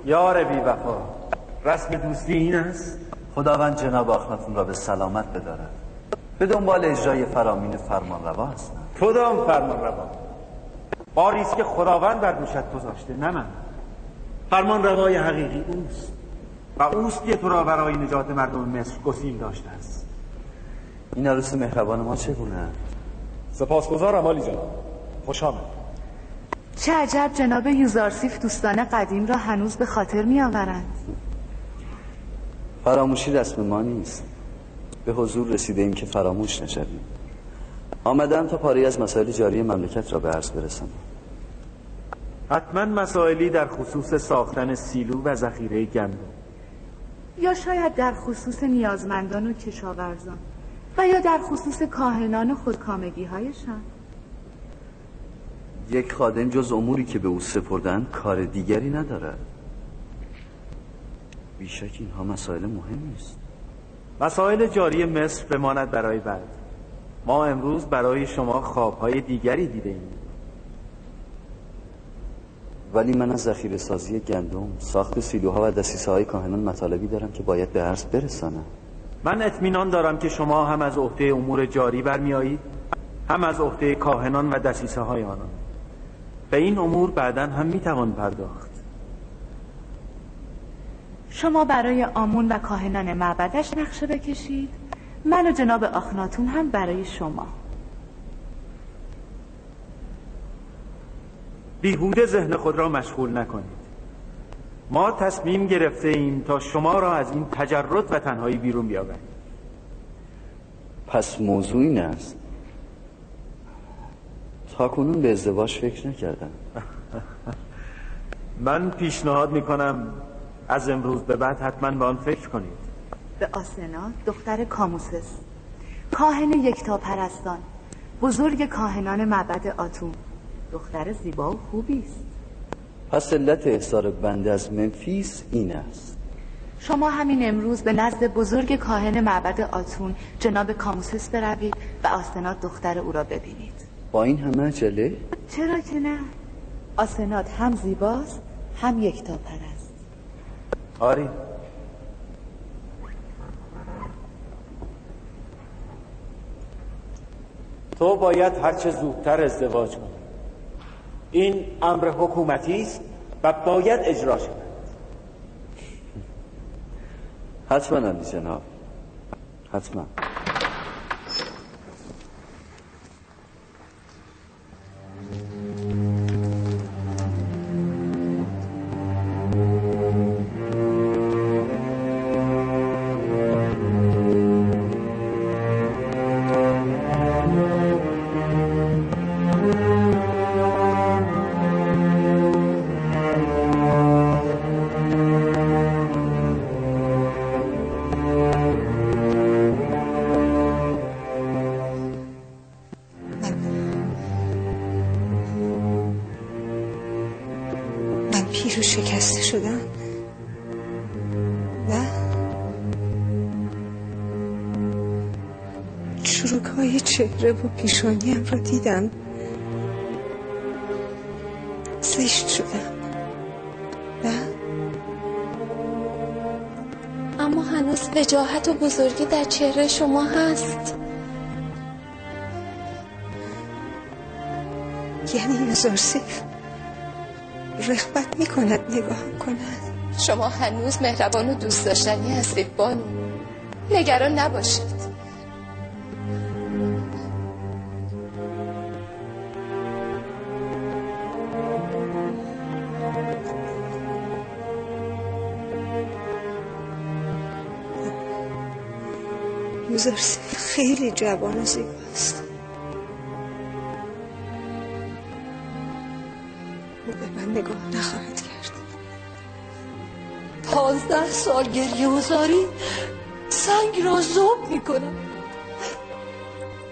یار بی وفا، رسم دوستی این است؟ خداوند جناب آخناتون را به سلامت بدارد. به دنبال اجرای فرامین فرمانروا هستم. کدام فرمانروا؟ باری است که خداوند بر دوشت گذاشته، نه من. فرمانروای حقیقی اوست و اوست که تو را برای نجات مردم مصر گسیل داشته است. این عروس مهربان ما چگونه؟ سپاسگزارم عالی جناب، خوش آمد. چه عجب جناب یوزارسیف دوستان قدیم را هنوز به خاطر می آورند. فراموشی رسم ما نیست. به حضور رسیده ایم که فراموش نشویم. آمدم تا پاره از مسائل جاری مملکت را به عرض برسانم. حتما مسائلی در خصوص ساختن سیلو و ذخیره گندم، یا شاید در خصوص نیازمندان و کشاورزان و یا در خصوص کاهنان و خودکامگی هایشان. یک خادم جز اموری که به او سپردن کار دیگری ندارد. بیشک اینها مسائل مهمی است. مسائل جاری مصر بماند برای بعد. ما امروز برای شما خوابهای دیگری دیده ایم. ولی من از ذخیره سازی گندم، ساخت سیلوها و دسیسه های کاهنان مطالبی دارم که باید به عرض برسانم. من اطمینان دارم که شما هم از عهده امور جاری برمی آیید، هم از عهده کاهنان و دسیسه های آنان. به این امور بعداً هم می توان پرداخت. شما برای آمون و کاهنان معبدش نقشه بکشید، من و جناب آخناتون هم برای شما. بیهوده ذهن خود را مشغول نکنید. ما تصمیم گرفته ایم تا شما را از این تجرد و تنهایی بیرون بیاوریم. پس موضوع این است. تاکنون به ازدواج فکر نکردم. من پیشنهاد میکنم از امروز به بعد حتما به آن فکر کنید. به آسنا دختر کاموسس، کاهن یکتاپرستان، بزرگ کاهنان معبد آتون، دختر زیبا و خوبی است. پس علت احضار بنده از منفیس این است. شما همین امروز به نزد بزرگ کاهن معبد آتون جناب کاموسس بروید و آسنات دختر او را ببینید. با این همه عجله؟ چرا که نه؟ آسنات هم زیباست هم یکتاپرست. آری. تو باید هرچه زودتر ازدواج کنی. این امر حکومتی است و باید اجرا شود. حتما علی جناب، حتما. چهره و پیشانیم رو دیدم، زشت شدم. نه، اما هنوز وجاهت و بزرگی در چهره شما هست. یعنی یوزارسیف رغبت میکند نگاهم کند؟ شما هنوز مهربان و دوست داشتنی هستید بانو، نگران نباشید. یوزارسیف خیلی جوان و زیباست. او به من نگاه نخواهد کرد. 15 سال گریه و زاری سنگ را ذوب میکنم.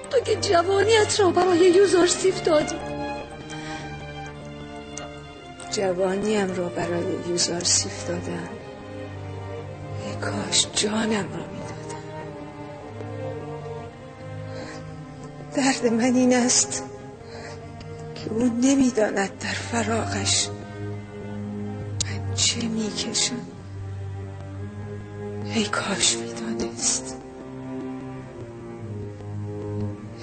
تو که جوانیت را برای یوزارسیف دادی. جوانیم را برای یوزارسیف دادم. ای کاش جانم را میدادم. درد من این است که او نمیداند در فراقش من چه میکشم. ای کاش میدانست،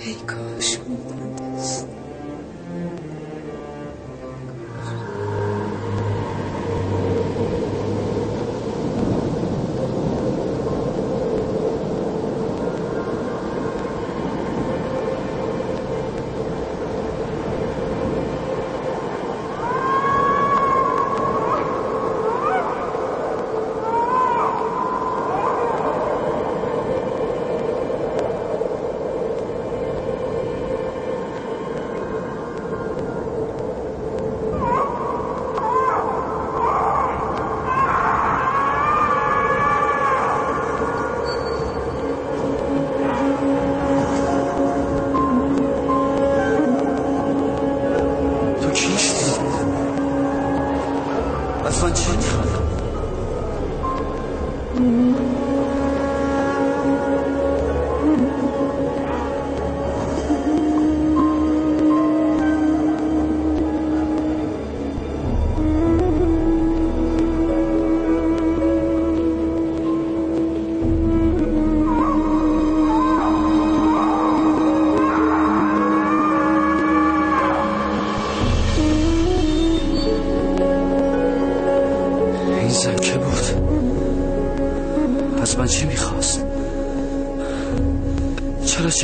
ای کاش میدانست.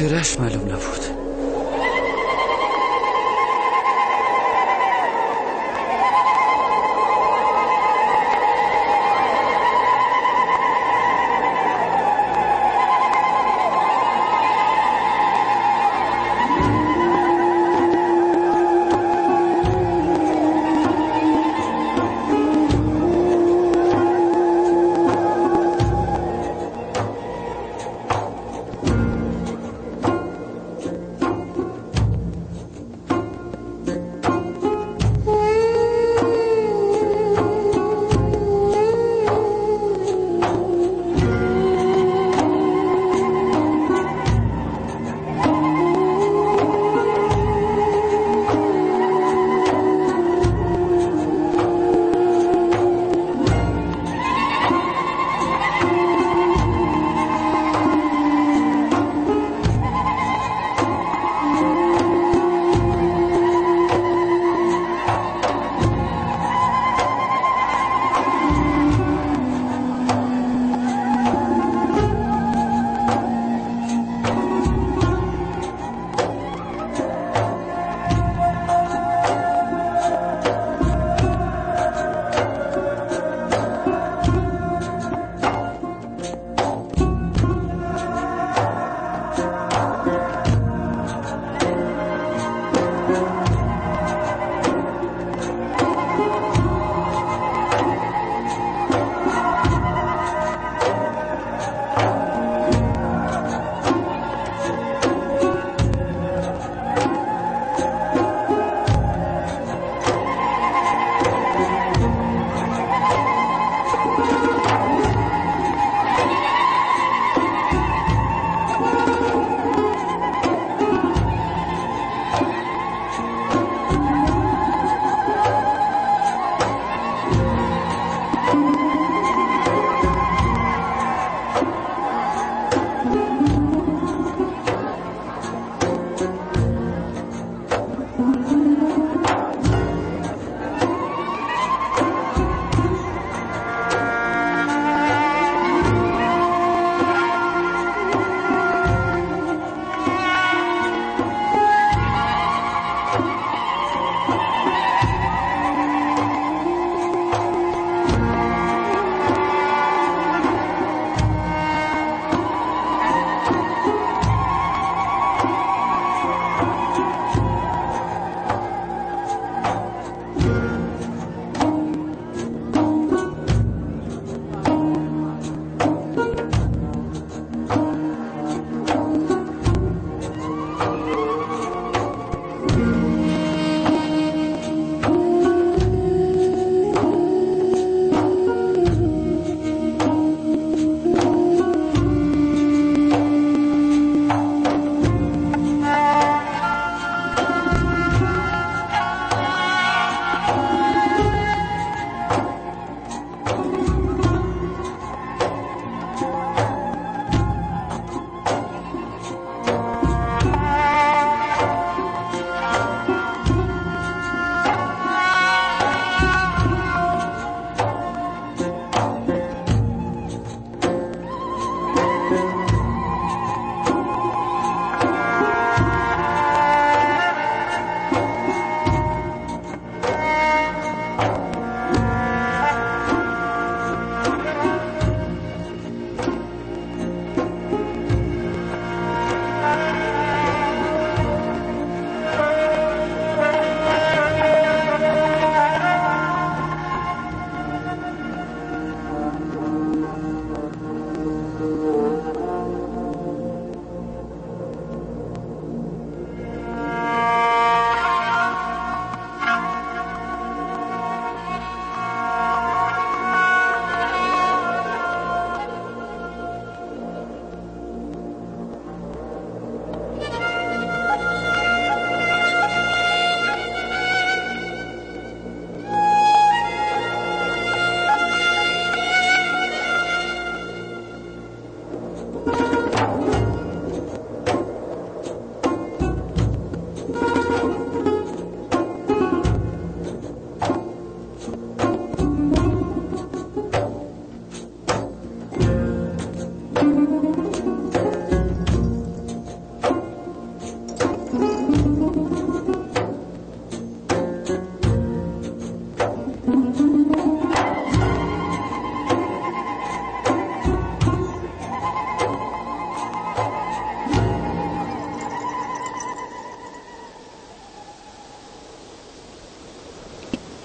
چهرهش معلوم نبود.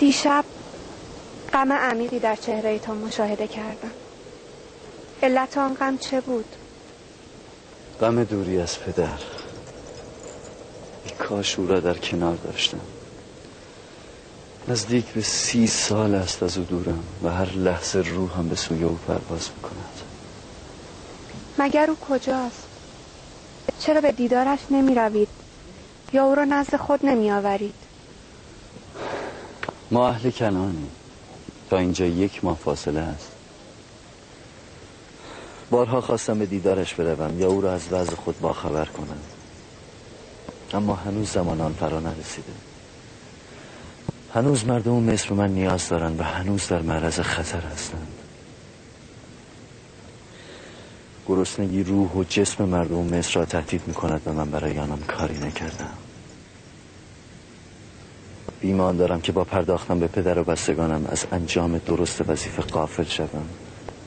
دیشب غم عمیقی در چهره تو مشاهده کردم. علت آن غم چه بود؟ غم دوری از پدر. ای کاش او را در کنار داشتم. نزدیک به 30 سال است از او دورم و هر لحظه روحم به سوی او پرواز میکند. مگر او کجاست؟ چرا به دیدارش نمی روید یا او را نزد خود نمی آورید؟ ما اهل کنعانیم. تا اینجا 1 ماه فاصله است. بارها خواستم به دیدارش بروم یا او را از وضع خود باخبر کنم، اما هنوز زمان آن فرا نرسیده. هنوز مردم مصر من نیاز دارند و هنوز در معرض خطر هستند. گرسنگی روح و جسم مردم مصر را تهدید می‌کند و من برای آنان کاری نکردم. ایمان دارم که با پرداختن به پدر و بستگانم از انجام درست وظیفه غافل شوم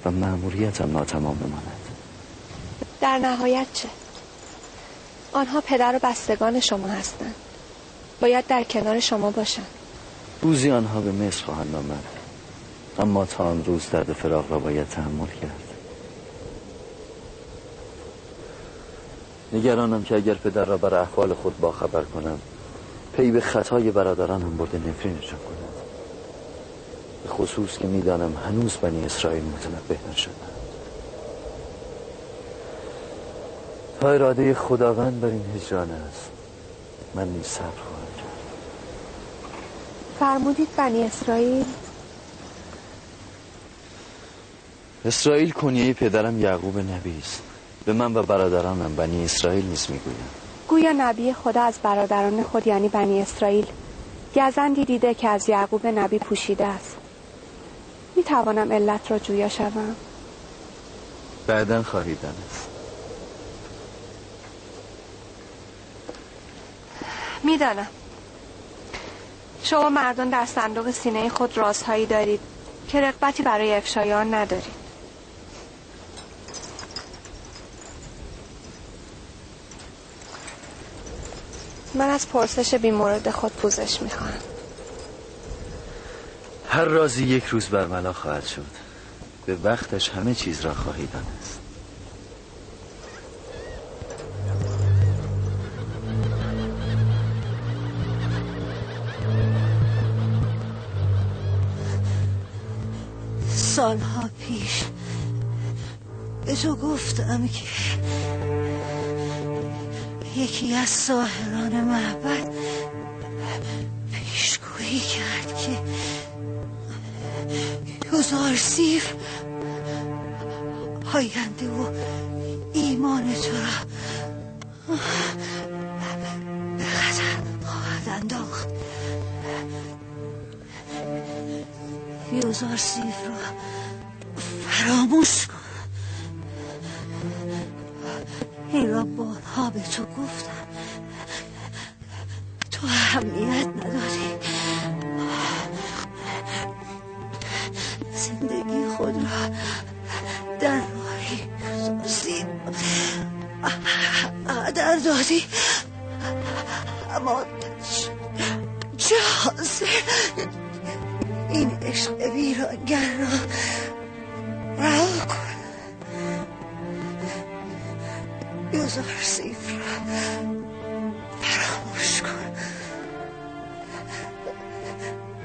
و مأموریتم ناتمام بماند. در نهایت چه؟ آنها پدر و بستگان شما هستند. باید در کنار شما باشند. روزی آنها به مصر خواهند آمد، اما تا آن روز درد فراق را باید تحمل کرد. نگرانم که اگر پدر را بر احوال خود باخبر کنم، پی به خطای برادرانم برده نفرینشان کند، به خصوص که میدانم هنوز بنی اسرائیل متنبه نشدند. تا اراده خداوند بر این هجران است، من نیز صبر خواهم کرد. فرمودید بنی اسرائیل؟ اسرائیل کنیه پدرم یعقوب نبی است. به من و برادرانم بنی اسرائیل نیز میگویم. گویا نبی خدا از برادران خود یعنی بنی اسرائیل گزندی دیده که از یعقوب نبی پوشیده است. میتوانم علت را جویا شوم؟ بعداً خواهی دانست. میدانم شما مردان در صندوق سینه خود رازهایی دارید که رغبتی برای افشای آن ندارید. من از پرسش بی‌مورد خود پوزش میخواهم. هر رازی 1 روز برملا خواهد شد. به وقتش همه چیز را خواهی دانست. سالها پیش به تو گفتم که یکی از ساحران معبد پیشگویی کرد که یوزارسیف آینده و ایمان تو را به خطر خواهد انداخت. یوزارسیف را فراموش کن. این را بارها به تو گفتم، تو اهمیت نداری. زندگی خود را در راه یوزارسیف هدر دادی، اما چه حاصل؟ این عشق ویرانگر را رها کن. یوزارسیف را فراموش کن.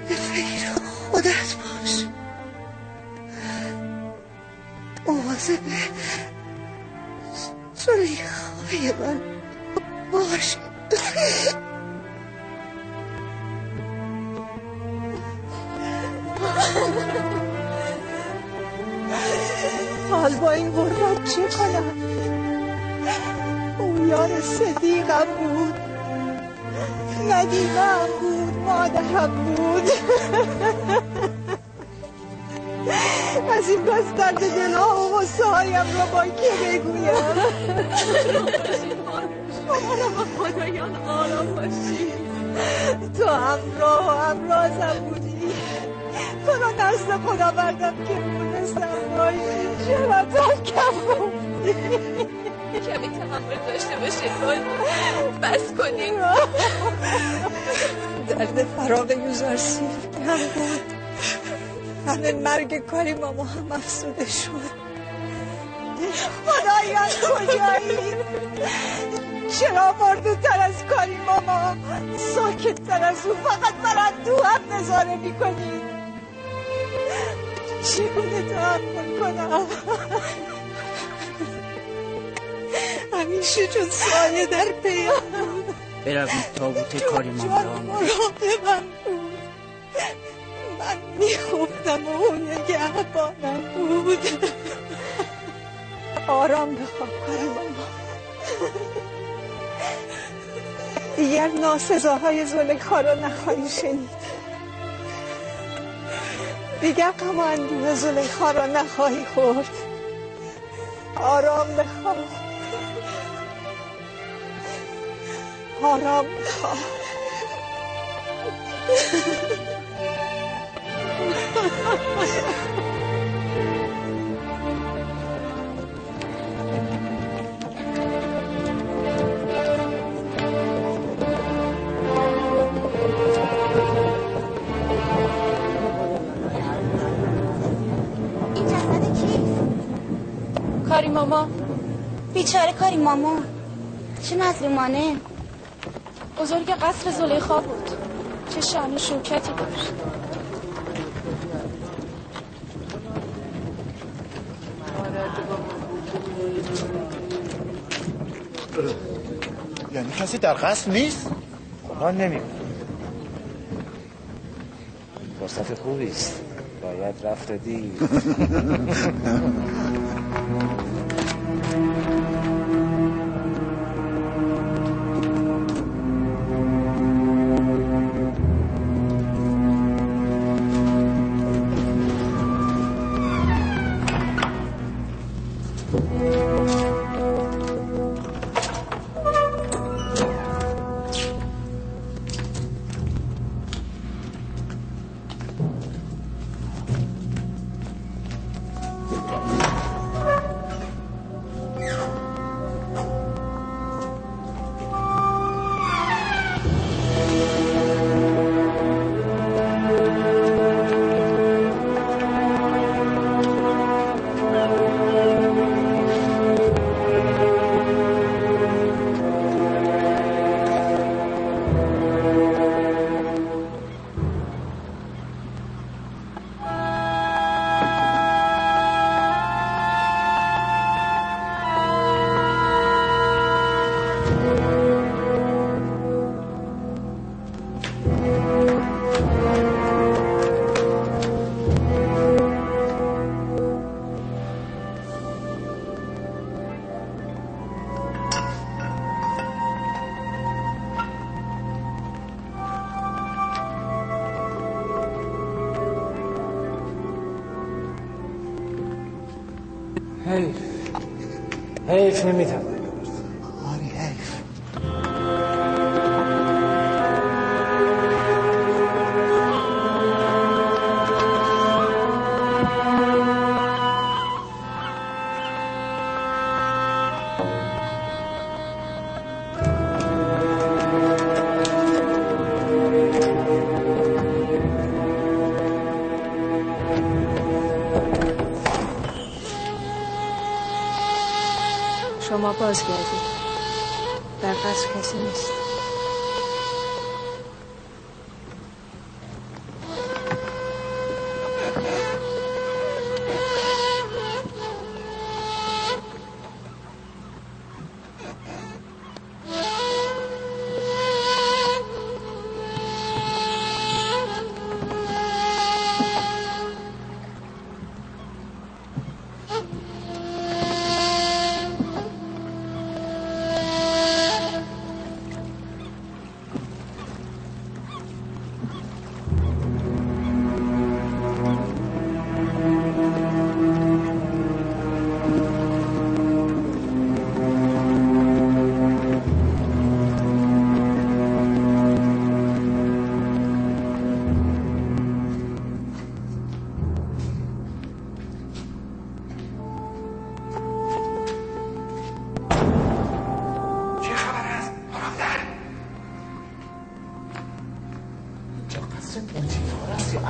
به فکر خودت باش. مواظب زلیخای من باش. حال با این غربت چه کنم؟ او یار صدیقم بود، ندیمم بود، مادرم بود. از این پس درد دلها و غصه هایم را با که بگویم؟ شما را با خدایان آرام باشید. تو همراه و همرازم بودی، تو را نزد خدا بردم که مونستم باشی. چرا تا کم گفتی؟ کمی تحمل داشته باشید، بس کنید. درد فراق یوزارسیف مادرم بود. همه مرگ کاری ماما هم افسوده شد. خدایا کجایی؟ چرا مردودتر از کاری ماما؟ ساکت‌تر از او فقط من دو هم نظاره میکنی؟ چگونه تحمل کنم؟ همیشه چون سایه در پیم بود. بروید تابوت کاری ماما را مراقبم بود. من میخوفتم و اون نگهبانم بود. آرام بخواب کاری ماما. دیگر ناسزاهای زلیخا را نخواهی شنید. دیگر غم و اندوه زلیخا را نخواهی خورد. آرام بخواب. آرام بخواب. کاری ماما. بیچاره کاری ماما. چه مظلومانه. بزرگ قصر زلیخا بود. چه شأن و شوکتی داشت. یعنی کسی در قصر نیست؟ من نمی‌دونم. فرصت خوبی است. باید رفت و دید. حیف نمیتونم. آری حیف. شما بازگردید. در قصر کسی نیست.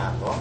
دعوا.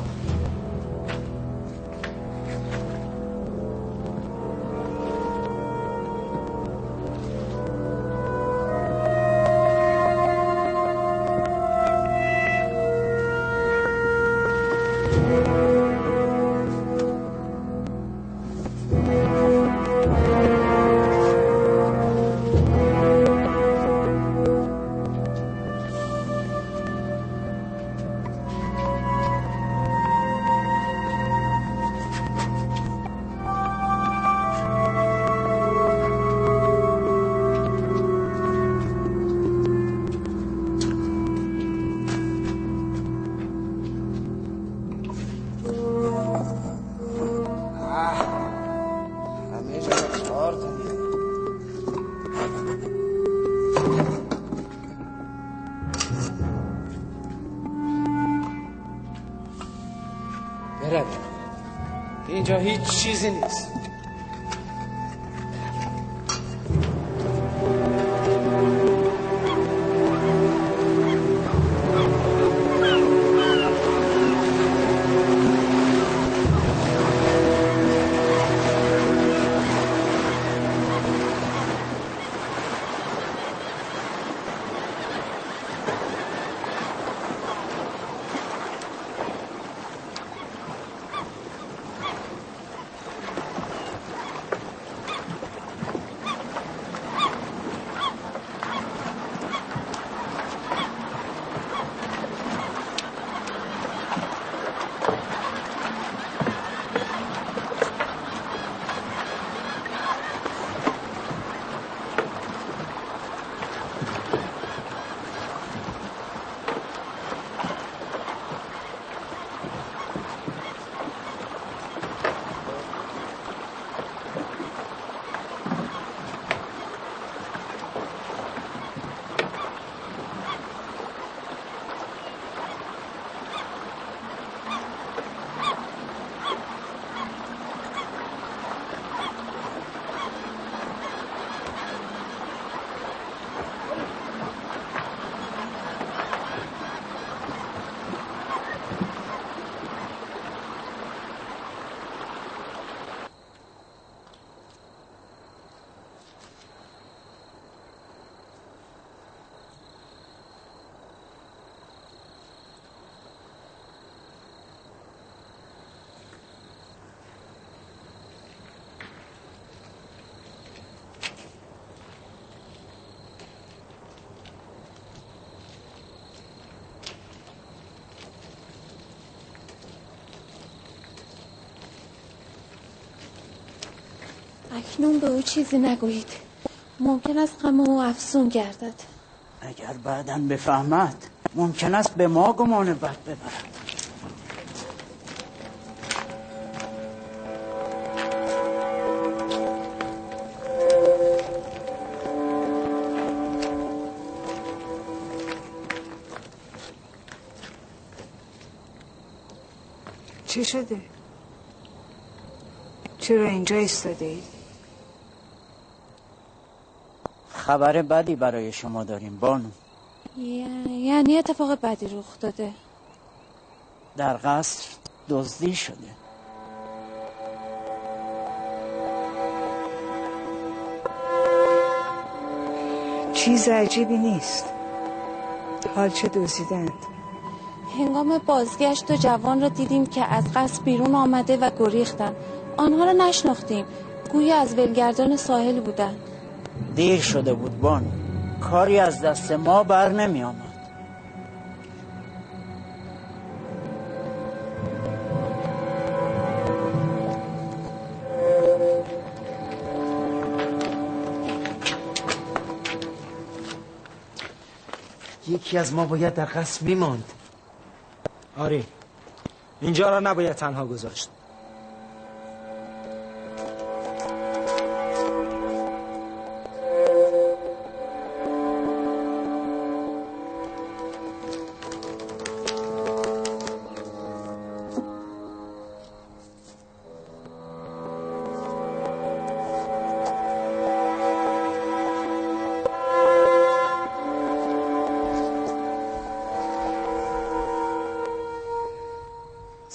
اینجا هیچ چیزی نیست. اکنون به او چیزی نگویید. ممکن است غم او افزون گردد. اگر بعداً بفهمد ممکن است به ما گمان بد ببرد. چه شده؟ چرا اینجا ایستاده اید؟ خبر بدی برای شما داریم بانو. یعنی اتفاق بدی رخ داده؟ در قصر دزدی شده. چیز عجیبی نیست. حال چه دزدیدند؟ هنگام بازگشت دو جوان را دیدیم که از قصر بیرون آمده و گریختند. آنها را نشناختیم. گویا از ولگردان ساحل بودند. دیر شده بود بانو. کاری از دست ما بر نمی آمد. یکی از ما باید در قصر میماند. آری، اینجا را نباید تنها گذاشت.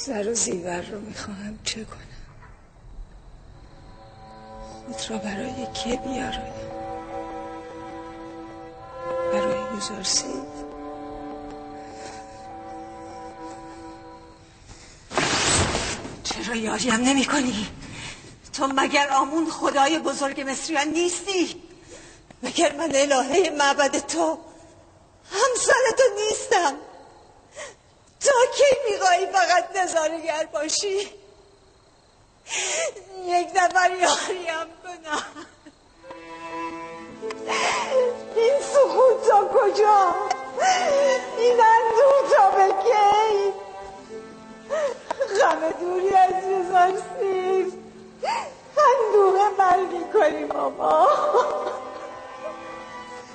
زر و زیور رو میخواهم چه کنم؟ خود را برای که بیارایم؟ برای یوزارسید؟ چرا یاریم نمی کنی؟ تو مگر آمون خدای بزرگ مصریان نیستی؟ مگر من الهه معبد تو همسر تو نیستم؟ تا کی میخوایی فقط نظاره‌گر باشی؟ یک نفر یاریم کنم. این سکوت تا کجا؟ این اندوه تا به کی؟ غم دوری از یوزارسیف، اندوه مرگی کنی ماما.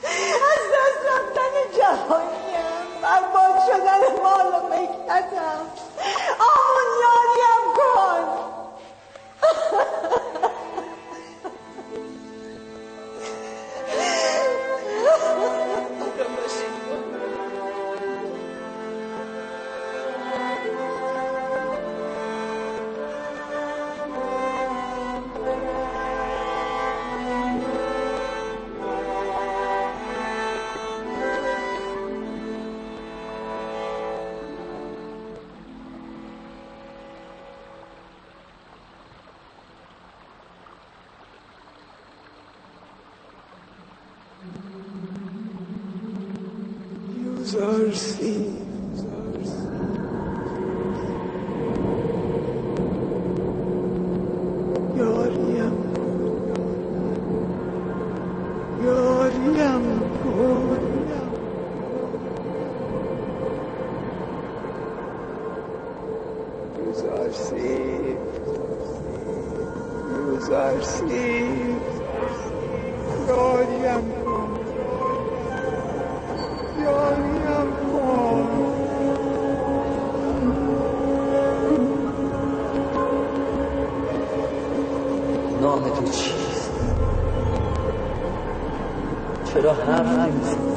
از دست رفتن جهانیم، برباد شدن مال و مکتم، آمون یاریم کن. یوزارسید، یاریم کن. یوزارسید، یاریم کن. نام تو چیست؟ چرا حرف نمیزنی؟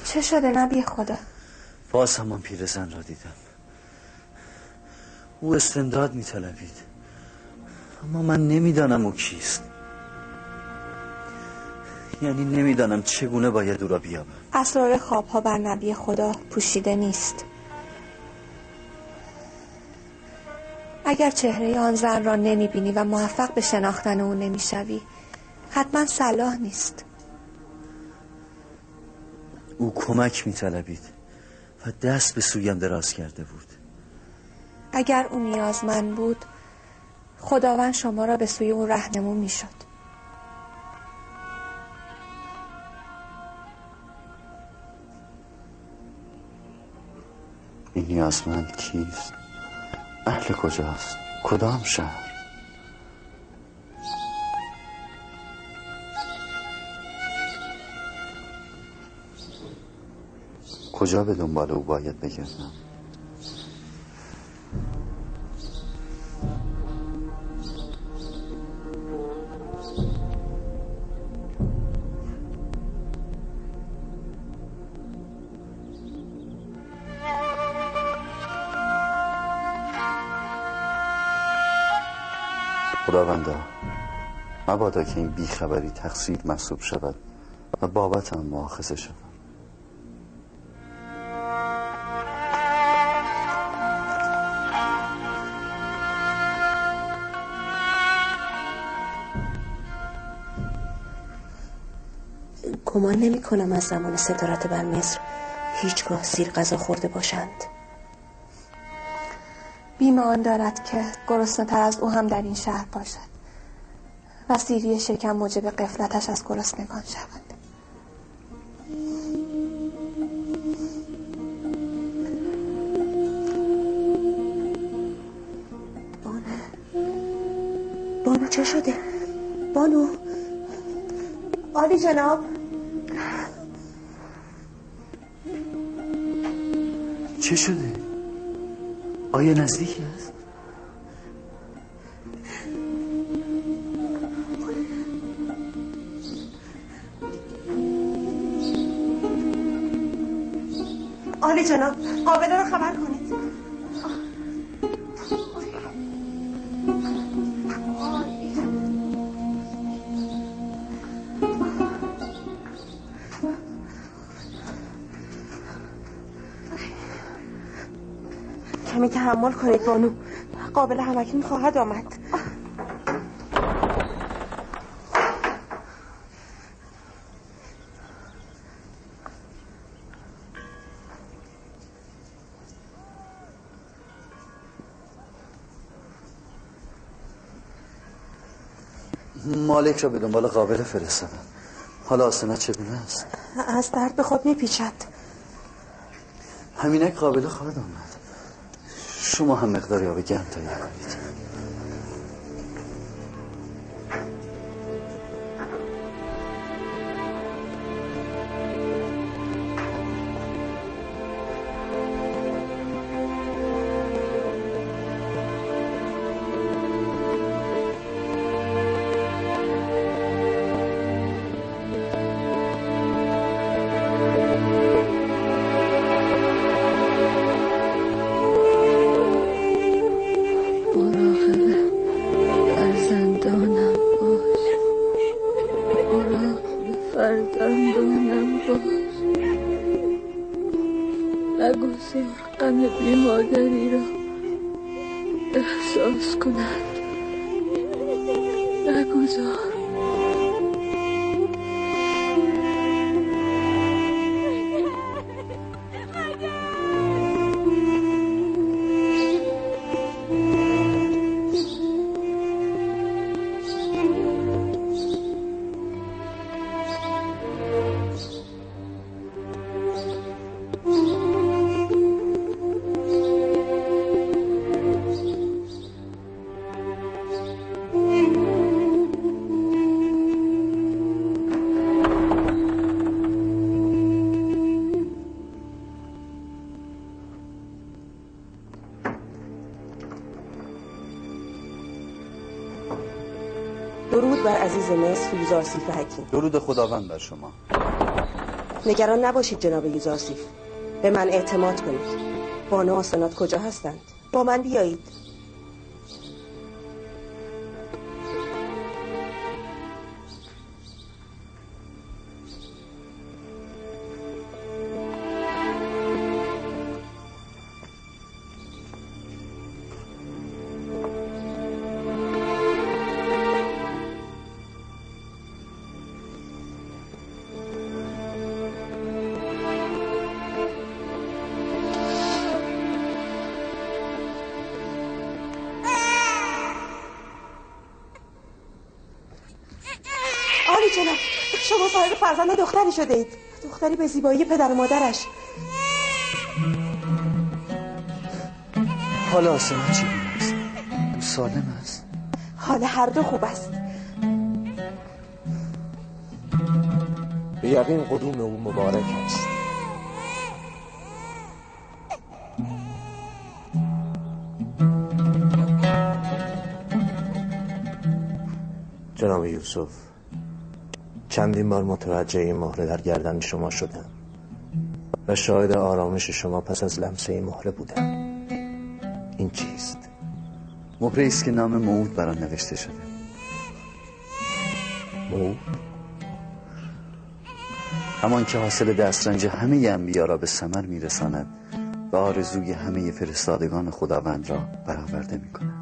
چه شده نبی خدا؟ باز همان پیرزن را دیدم. او استمداد می‌طلبید، اما من نمیدانم او کیست. یعنی نمیدانم چگونه باید او را بیابم. اسرار خوابها بر نبی خدا پوشیده نیست. اگر چهره آن زن را نمیبینی و موفق به شناختن او نمیشوی، حتما صلاح نیست. او کمک می‌طلبید و دست به سویم دراز کرده بود. اگر او نیازمند بود، خداوند شما را به سوی او راهنمون میشد. این نیازمند کیست؟ اهل کجاست؟ کدام شهر؟ کجا به دنبال او باید بگردم؟ خداوندا، مبادا که این بیخبری تقصیر محسوب شود و بابت آن مؤاخذه شود. گمان نمی کنم از زمان صدارت بر مصر هیچگاه سیر غذا خورده باشند. بیم آن دارد که گرسنه‌تر از او هم در این شهر باشد و سیری شکم موجب غفلتش از گرسنگان شود. بانو چه شده؟ بانو؟ عالی جناب. چه شده؟ آیا نزدیکی است؟ عالی جناب، قابله رو خبر کنید. کمی تحمل کنید بانو، قابل همکنون خواهد آمد. مالک را به دنبال قابل فرستادم. حالا آسنت چگونه است؟ از درد به خود میپیچد. همینک قابل خواهد آمد. شما هم مقداری آب گرم تهیه کنید. درود بر عزیز مصر یوزارسیف حکیم. درود خداوند بر شما. نگران نباشید جناب یوزارسیف، به من اعتماد کنید. بانو آسنات کجا هستند؟ با من بیایید. جناب، شما صاحب فرزند دختری شده اید، دختری به زیبایی پدر و مادرش. حال آسنات چگونه است؟ او سالم است؟ حال هر دو خوب است. به یقین قدوم او مبارک است. جناب یوسف، چندین بار متوجه این مهره در گردن شما شدم و شاهد آرامش شما پس از لمسه این مهره بودم. این چیست؟ مهره است که نام موعود بر آن نوشته شده. موعود؟ همان که حاصل دسترنج همه انبیا را به ثمر میرساند و آرزوی همه فرستادگان خداوند را برآورده میکند.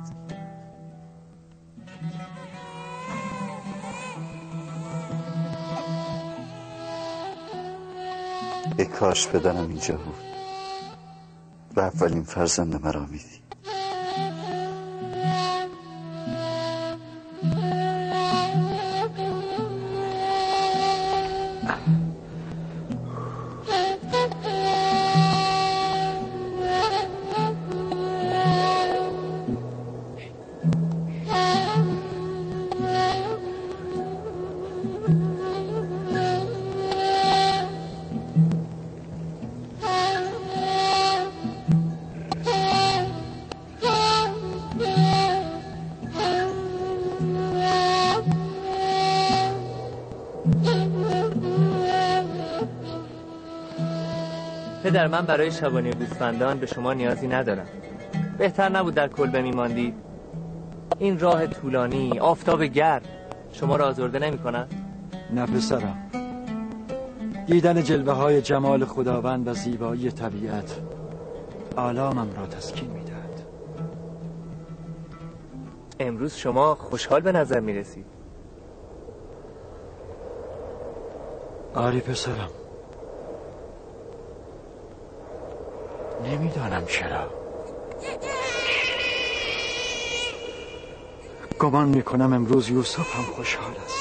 ای کاش پدرم اینجا بود و اولین فرزند مرا میدید. پدر، من برای شبانی گوسفندان به شما نیازی ندارم. بهتر نبود در کلبه میماندید؟ این راه طولانی، آفتاب گرم شما را آزرده نمی کند؟ نه پسرم، دیدن جلوه های جمال خداوند و زیبایی طبیعت آلامم را تسکین می دهد. امروز شما خوشحال به نظر می رسید. آری پسرم، نمیدانم چرا. گمان میکنم امروز یوسف هم خوشحال است.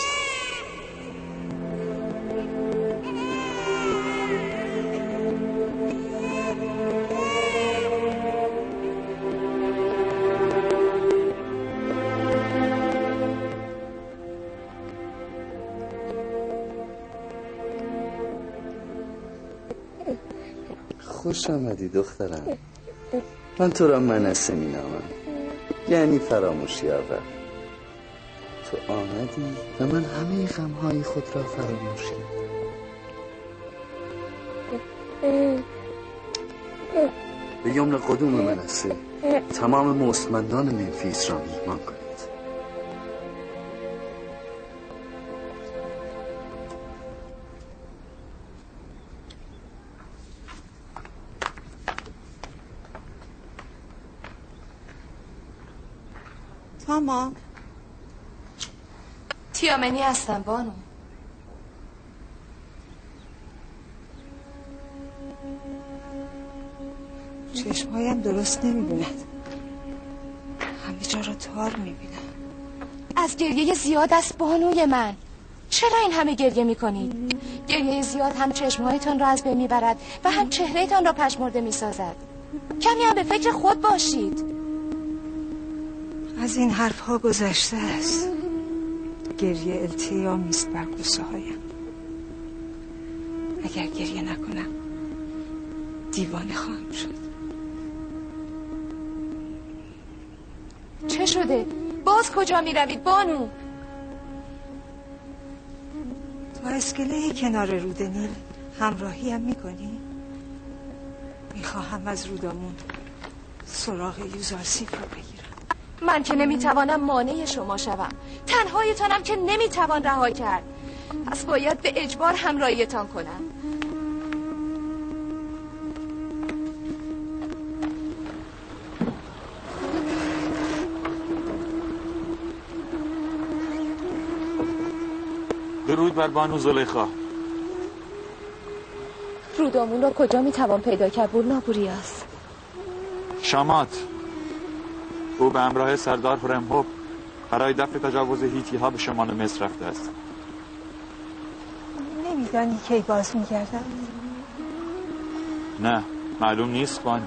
خوش آمدی دخترم. من تو را منصه می نامم، یعنی فراموشی آور. تو آمدی و من همه غمهای خود را فراموش کردم. به یمن قدوم منصه تمام مستمندان منفیس را میهمان کنید. ماما، تیامنی هستم بانو. چشمهایم درست نمیبیند، همه جا را تار میبینم. از گریه زیاد است بانوی من. چرا این همه گریه میکنید؟ گریه زیاد هم چشمهایتان را از بین میبرد و هم چهرهتان را پژمرده میسازد. کمی هم به فکر خود باشید. از این حرف ها گذشته است. گریه التیامی است بر قصه هایم. اگر گریه نکنم دیوانه خواهم شد. چه شده؟ باز کجا می روید بانو؟ تا اسکله کنار رود نیل همراهی هم می کنی؟ می خواهم از رودامون سراغ یوزارسیف رو بگیرم. من که نمیتوانم مانع شما شوم، تنهایتانم که نمیتوان رها کرد، پس باید به اجبار همراهیتان کنم. درود بر بانو زلیخا. رودامون را کجا میتوان پیدا کرد بورنابوریاس؟ شامات. او به همراه سردار هرمهوب برای دفع تجاوز هیتی ها به شمال مصر رفته است. نمیدانی کی باز میگردم؟ نه، معلوم نیست بانو.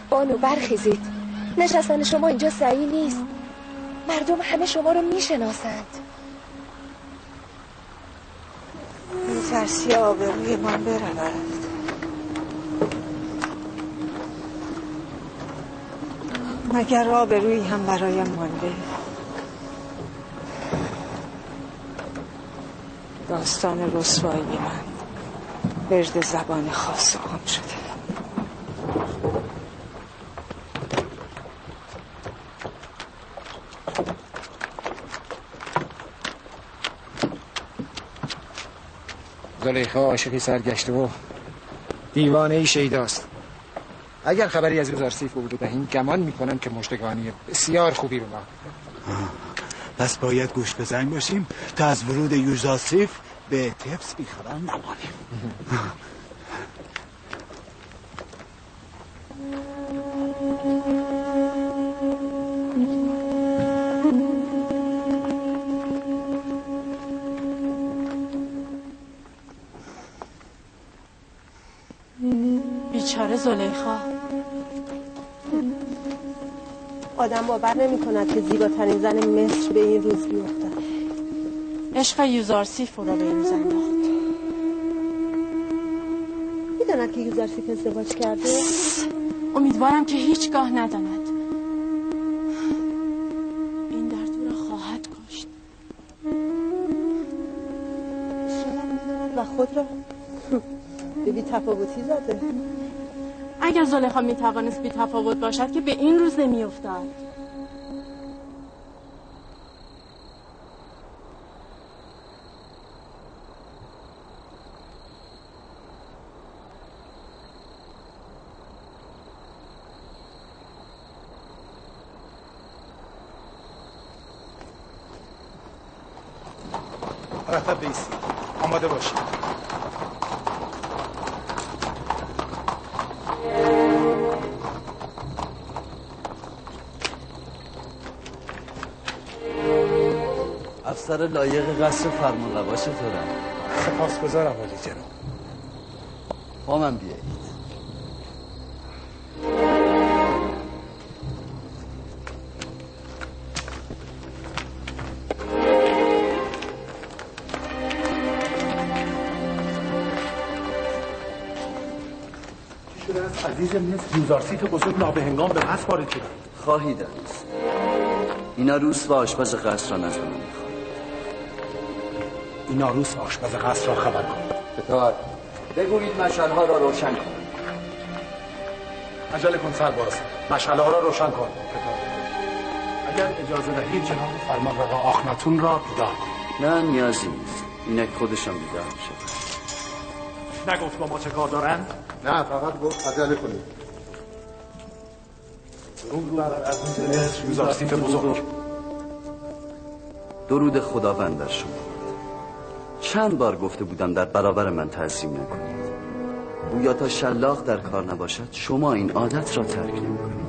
بانو برخیزید، نشستن شما اینجا صحیح نیست. مردم همه شما رو میشناسند. میترسی آبروی من برود. مگر آبرویی هم برایم مانده؟ داستان رسوایی من ورد زبان خاص عام شده. زلیخا عاشقی سرگشته و دیوانه شیداست. اگر خبری از یوزارسیف رو بدهیم گمان میکنم که مژدگانی بسیار خوبی به ما. پس باید گوش به زنگ باشیم تا از ورود یوزارسیف به تبس بیخبر نمانیم. بیچاره زلیخا. آدم باور نمی کند که زیباترین زن مصر به این روز بیفتد. عشق یوزارسیف او را به این روز انداخت. میداند که یوزارسیف ازدواج کرده؟ امیدوارم که هیچگاه نداند. این درد او را خواهد کشت. شاید میداند و خود را به بی تفاوتی زده. اگر زلیخا می توانست بی تفاوت باشد که به این روز نمی افتاد. مرتب بیستی. آماده باشید. افسر لایق قصر فرمانروا چطورن؟ سپاسگزارم والی جناب. با من بیایید. عزیز مصر یوزارسیف بزرگ نابهنگام به قصر وارد شدند. خواهی دانست. اینا روس و آشپز قصر را نزد من میخواد. اینا روس و آشپز قصر را خبر کن. اطاعت. بگویید مشعل‌ها را روشن کن. عجله کن سرباز. مشعل‌ها را روشن کن. اگر اجازه دهید جناب فرمانروا آخناتون را بیدار کن. نه نیازی نیست. اینک خودشان بیدار میشه. نگفت با ما چه کار دارند؟ نه فقط گفت عجله کنید. درود بر عزیز مصر یوزارسیف بزرگ. درود خداوند بر شما. چند بار گفته بودم در برابر من تعظیم نکنید. گویا تا شلاق در کار نباشد شما این عادت را ترک نمی‌کنید.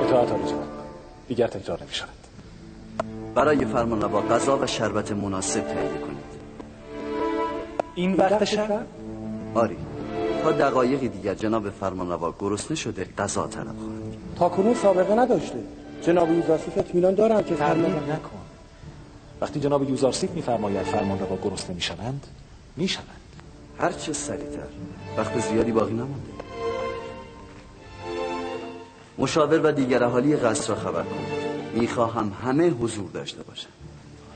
اطاعت عالی جناب. دیگر تکرار نمی‌شود. برای فرمانروا غذا و شربت مناسب تهیه کنید. این وقت شب؟ آری. تا دقایقی دیگر جناب فرمانروا گرسنه شده غذا طلب خواهد. تا کنون سابقه نداشته. جناب یوزارسیف اطمینان دارم که تردید نکن. وقتی جناب یوزارسیف می‌فرماید فرمانروا گرسنه می‌شوند، می‌شوند. هر چه سریعتر. وقت زیادی باقی نمانده. مشاور و دیگر اهالی قصر را خبر کنید. می‌خواهم همه حضور داشته باشند.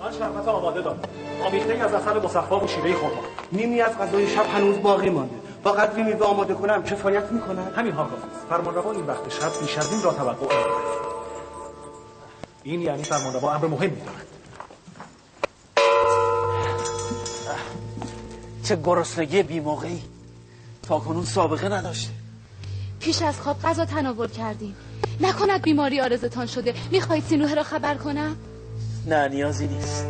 من شربت آماده دارم. آمیخته‌ای از عسل مصفا و شیره خرما. نیمی از غذای شب هنوز باقی مانده. با قدری میوه آماده کنم کفایت میکنه؟ همین ها کافی است. فرمانروا این وقت شب بیش از این را توقع ندارد. این یعنی فرمانروا امر مهمی دارد. چه گرسنگی بی‌موقعی. تا کنون سابقه نداشته. پیش از خواب غذا تناول کردیم. نکند بیماری آرزتان شده. میخواهید سینوحه را خبر کنم؟ نه نیازی نیست.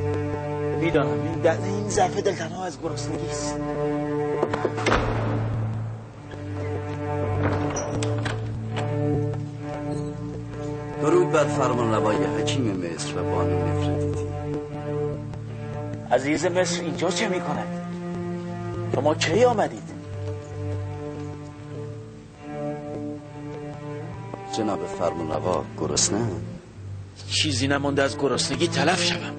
میدانم این ظرف دلتنها از گرسنگی است. درود بر فرمانروای حکیم مصر و بانو نفرتیتی. عزیز مصر اینجا چه میکند؟ شما کی آمدید؟ جناب فرمانروا گرسنه؟ چیزی نمانده از گرسنگی تلف شوم.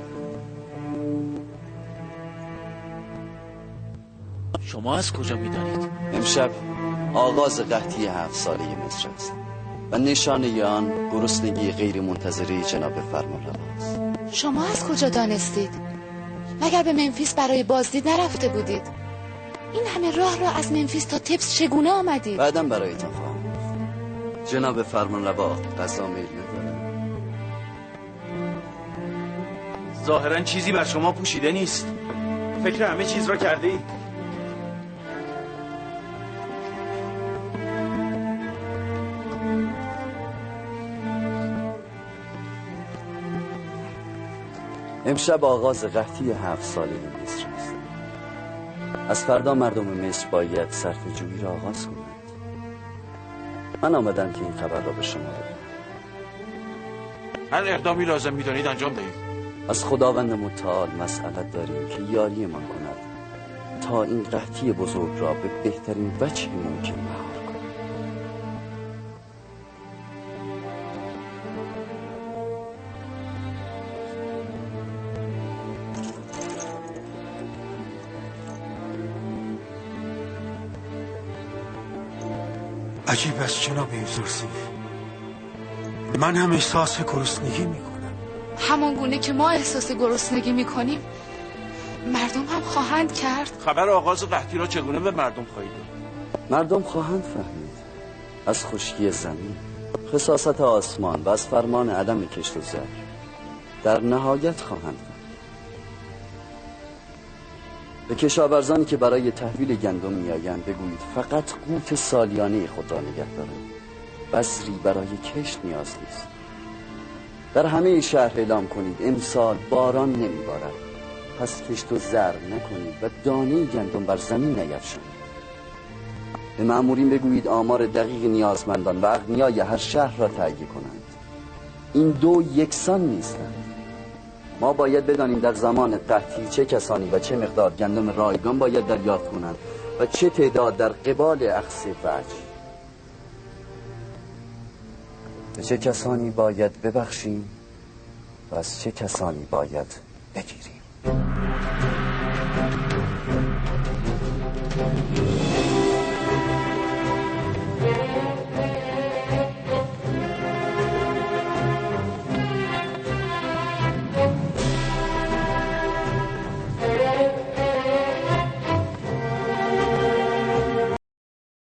شما از کجا میدانید؟ امشب آغاز قحطی 7 ساله مصر است و نشانه آن گرسنگی غیر منتظره جناب فرمانرواست. شما از کجا دانستید؟ مگر به منفیس برای بازدید نرفته بودید؟ این همه راه را از منفیس تا تبس چگونه آمدید؟ بعدم برایتان خواهم گفت. جناب فرمانروا غذا میل ندارد. ظاهرا چیزی بر شما پوشیده نیست. فکر همه چیز را کرده اید. امشب آغاز قحطی 7 ساله مصر است. از فردا مردم مصر باید صرفه جویی را آغاز کنند. من آمدم که این خبر را به شما بدم. هر اقدامی لازم می‌دانید انجام دهید. از خداوند متعال مسئلت داریم که یاری من کند تا این قحطی بزرگ را به بهترین وجه ممکن مهار کنیم. عجیب است جناب یوزرسیف، من هم احساس گرسنگی میکنم. همان گونه که ما احساس گرسنگی میکنیم مردم هم خواهند کرد. خبر آغاز قحطی را چگونه به مردم خواهید داد؟ مردم خواهند فهمید از خشکی زمین، خساست آسمان و از فرمان عدم کشت و زر. در نهایت خواهند فهمید. به کشاورزانی که برای تحویل گندم میآیند بگویید فقط قوت سالیانه خود را نگه دارند. بذری برای کشت نیاز نیست. در همه شهر اعلام کنید امسال باران نمیبارد، پس کشت و زر نکنید و دانه گندم بر زمین نیفشانید. به مأمورین بگویید آمار دقیق نیازمندان و اغنیای هر شهر را تهیه کنند. این دو یکسان نیستند. ما باید بدانیم در زمان قحطی چه کسانی و چه مقدار گندم رایگان باید دریافت کنند و چه تعداد در قبال اخذ وجه. به چه کسانی باید ببخشیم و از چه کسانی باید بگیریم.